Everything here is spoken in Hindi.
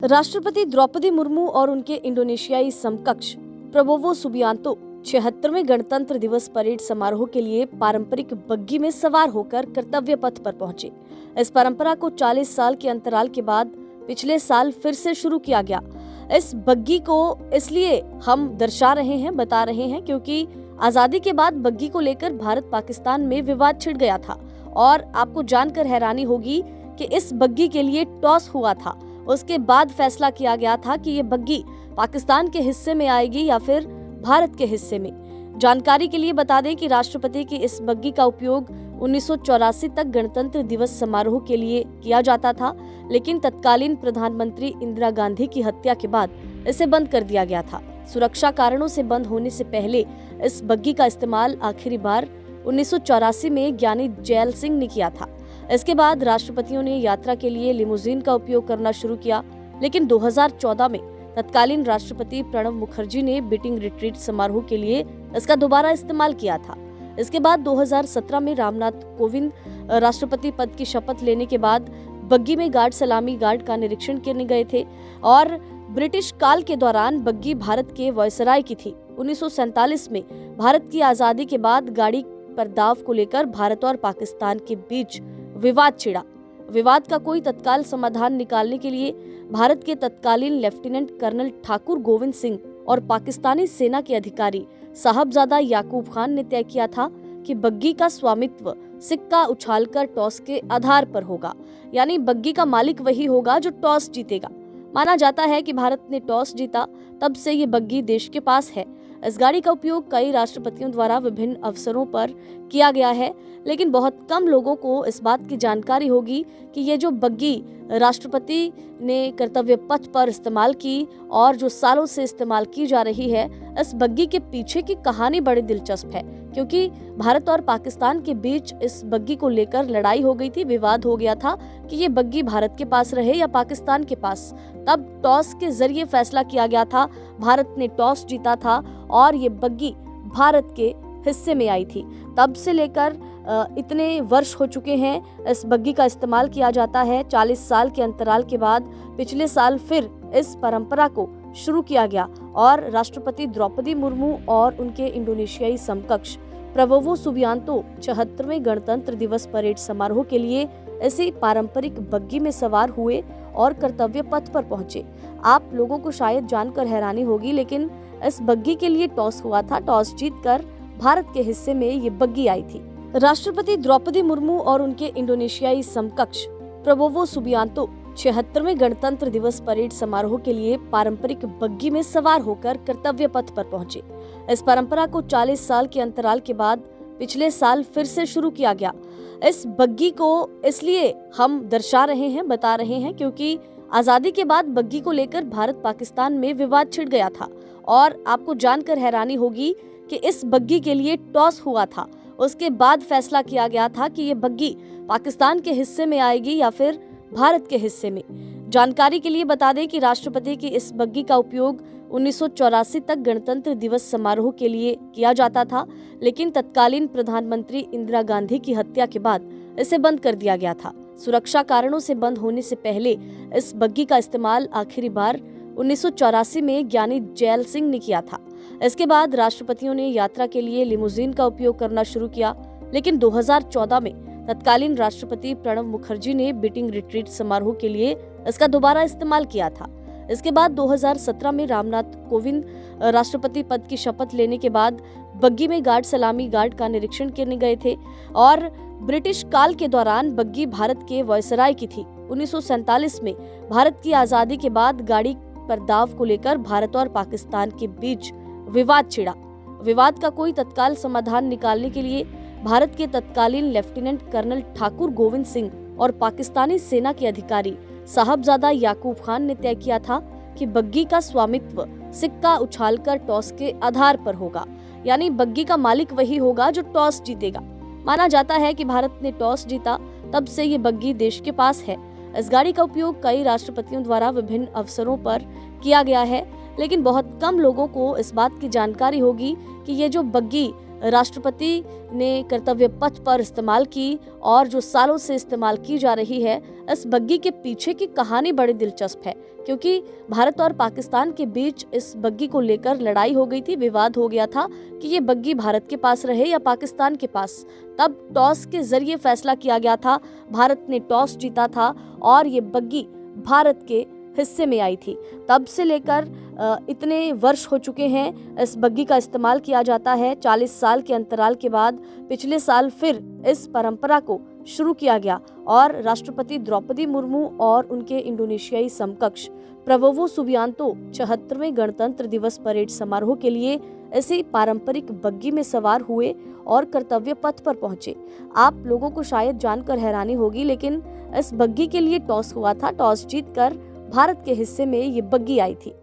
राष्ट्रपति द्रौपदी मुर्मू और उनके इंडोनेशियाई समकक्ष प्रबोवो सुबियांतो 76वें गणतंत्र दिवस परेड समारोह के लिए पारंपरिक बग्गी में सवार होकर कर्तव्य पथ पर पहुंचे। इस परंपरा को 40 साल के अंतराल के बाद पिछले साल फिर से शुरू किया गया। इस बग्गी को इसलिए हम दर्शा रहे हैं, बता रहे हैं, क्योंकि आजादी के बाद बग्गी को लेकर भारत पाकिस्तान में विवाद छिड़ गया था और आपको जानकर हैरानी होगी कि इस बग्गी के लिए टॉस हुआ था। उसके बाद फैसला किया गया था कि ये बग्गी पाकिस्तान के हिस्से में आएगी या फिर भारत के हिस्से में। जानकारी के लिए बता दें कि राष्ट्रपति की इस बग्गी का उपयोग 1984 तक गणतंत्र दिवस समारोह के लिए किया जाता था, लेकिन तत्कालीन प्रधानमंत्री इंदिरा गांधी की हत्या के बाद इसे बंद कर दिया गया था। सुरक्षा कारणों से बंद होने से पहले इस बग्गी का इस्तेमाल आखिरी बार 1984 में ज्ञानी जैल सिंह ने किया था। इसके बाद राष्ट्रपतियों ने यात्रा के लिए लिमोजिन का उपयोग करना शुरू किया, लेकिन 2014 में तत्कालीन राष्ट्रपति प्रणब मुखर्जी ने बीटिंग रिट्रीट समारोह के लिए इसका दोबारा इस्तेमाल किया था। इसके बाद 2017 में रामनाथ कोविंद राष्ट्रपति पद की शपथ लेने के बाद बग्गी में गार्ड सलामी गार्ड का निरीक्षण करने गए थे और ब्रिटिश काल के दौरान बग्गी भारत के वायसराय की थी। 1947 में भारत की आजादी के बाद गाड़ी पर दाव को लेकर भारत और पाकिस्तान के बीच विवाद छिड़ा। विवाद का कोई तत्काल समाधान निकालने के लिए भारत के तत्कालीन लेफ्टिनेंट कर्नल ठाकुर गोविंद सिंह और पाकिस्तानी सेना के अधिकारी साहबजादा याकूब खान ने तय किया था कि बग्गी का स्वामित्व सिक्का उछालकर टॉस के आधार पर होगा, यानी बग्गी का मालिक वही होगा जो टॉस जीतेगा। माना जाता है कि भारत ने टॉस जीता, तब से ये बग्गी देश के पास है। इस गाड़ी का उपयोग कई राष्ट्रपतियों द्वारा विभिन्न अवसरों पर किया गया है, लेकिन बहुत कम लोगों को इस बात की जानकारी होगी कि ये जो बग्गी राष्ट्रपति ने कर्तव्य पथ पर इस्तेमाल की और जो सालों से इस्तेमाल की जा रही है, इस बग्गी के पीछे की कहानी बड़ी दिलचस्प है, क्योंकि भारत और पाकिस्तान के बीच इस बग्गी को लेकर लड़ाई हो गई थी। विवाद हो गया था कि ये बग्गी भारत के पास रहे या पाकिस्तान के पास। तब टॉस के जरिए फैसला किया गया था, भारत ने टॉस जीता था और ये बग्गी भारत के हिस्से में आई थी। तब से लेकर इतने वर्ष हो चुके हैं, इस बग्गी का इस्तेमाल किया जाता है। 40 साल के अंतराल के बाद पिछले साल फिर इस परंपरा को शुरू किया गया और राष्ट्रपति द्रौपदी मुर्मू और उनके इंडोनेशियाई समकक्ष प्रबोवो सुबियांतो 76वें गणतंत्र दिवस परेड समारोह के लिए ऐसी पारंपरिक बग्गी में सवार हुए और कर्तव्य पथ पर पहुंचे। आप लोगों को शायद जानकर हैरानी होगी, लेकिन इस बग्गी के लिए टॉस हुआ था। टॉस जीतकर भारत के हिस्से में ये बग्गी आई थी। राष्ट्रपति द्रौपदी मुर्मू और उनके इंडोनेशियाई समकक्ष प्रबोवो सुबियांतो 76वें गणतंत्र दिवस परेड समारोह के लिए पारंपरिक बग्गी में सवार होकर कर्तव्य पथ पर पहुंचे। इस परंपरा को 40 साल के अंतराल के बाद पिछले साल फिर से शुरू किया गया। इस बग्गी को इसलिए हम दर्शा रहे हैं, बता रहे हैं, क्योंकि आजादी के बाद बग्गी को लेकर भारत पाकिस्तान में विवाद छिड़ गया था और आपको जानकर हैरानी होगी कि इस बग्गी के लिए टॉस हुआ था। उसके बाद फैसला किया गया था कि ये बग्गी पाकिस्तान के हिस्से में आएगी या फिर भारत के हिस्से में। जानकारी के लिए बता दें कि राष्ट्रपति की इस बग्गी का उपयोग 1984 तक गणतंत्र दिवस समारोह के लिए किया जाता था, लेकिन तत्कालीन प्रधानमंत्री इंदिरा गांधी की हत्या के बाद इसे बंद कर दिया गया था। सुरक्षा कारणों से बंद होने से पहले इस बग्गी का इस्तेमाल आखिरी बार 1984 में ज्ञानी जैल सिंह ने किया था। इसके बाद राष्ट्रपतियों ने यात्रा के लिए लिमोजिन का उपयोग करना शुरू किया, लेकिन 2014 में तत्कालीन राष्ट्रपति प्रणब मुखर्जी ने बीटिंग रिट्रीट समारोह के लिए इसका दोबारा इस्तेमाल किया था। इसके बाद 2017 में रामनाथ कोविंद राष्ट्रपति पद की शपथ लेने के बाद बग्गी में गार्ड सलामी गार्ड का निरीक्षण करने गए थे और ब्रिटिश काल के दौरान बग्गी भारत के वायसराय की थी। 1947 में भारत की आजादी के बाद गाड़ी पर दाव को लेकर भारत और पाकिस्तान के बीच विवाद छिड़ा। विवाद का कोई तत्काल समाधान निकालने के लिए भारत के तत्कालीन लेफ्टिनेंट कर्नल ठाकुर गोविंद सिंह और पाकिस्तानी सेना के अधिकारी साहबजादा याकूब खान ने तय किया था कि बग्गी का स्वामित्व सिक्का उछालकर टॉस के आधार पर होगा, यानी बग्गी का मालिक वही होगा जो टॉस जीतेगा। माना जाता है कि भारत ने टॉस जीता, तब से ये बग्गी देश के पास है। इस गाड़ी का उपयोग कई राष्ट्रपतियों द्वारा विभिन्न अवसरों पर किया गया है, लेकिन बहुत कम लोगों को इस बात की जानकारी होगी कि ये जो बग्गी राष्ट्रपति ने कर्तव्य पथ पर इस्तेमाल की और जो सालों से इस्तेमाल की जा रही है, इस बग्गी के पीछे की कहानी बड़ी दिलचस्प है, क्योंकि भारत और पाकिस्तान के बीच इस बग्गी को लेकर लड़ाई हो गई थी, विवाद हो गया था कि ये बग्गी भारत के पास रहे या पाकिस्तान के पास। तब टॉस के जरिए फैसला किया गया था, भारत ने टॉस जीता था और ये बग्गी भारत के हिस्से में आई थी। तब से लेकर इतने वर्ष हो चुके हैं, इस बग्गी का इस्तेमाल किया जाता है। 40 साल के अंतराल के बाद पिछले साल फिर इस परंपरा को शुरू किया गया और राष्ट्रपति द्रौपदी मुर्मू और उनके इंडोनेशियाई समकक्ष प्रबोवो सुबियांतो 76वें गणतंत्र दिवस परेड समारोह के लिए ऐसी पारंपरिक बग्गी में सवार हुए और कर्तव्य पथ पर पहुंचे। आप लोगों को शायद जानकर हैरानी होगी, लेकिन इस बग्गी के लिए टॉस हुआ था। टॉस जीतकर भारत के हिस्से में ये बग्गी आई थी।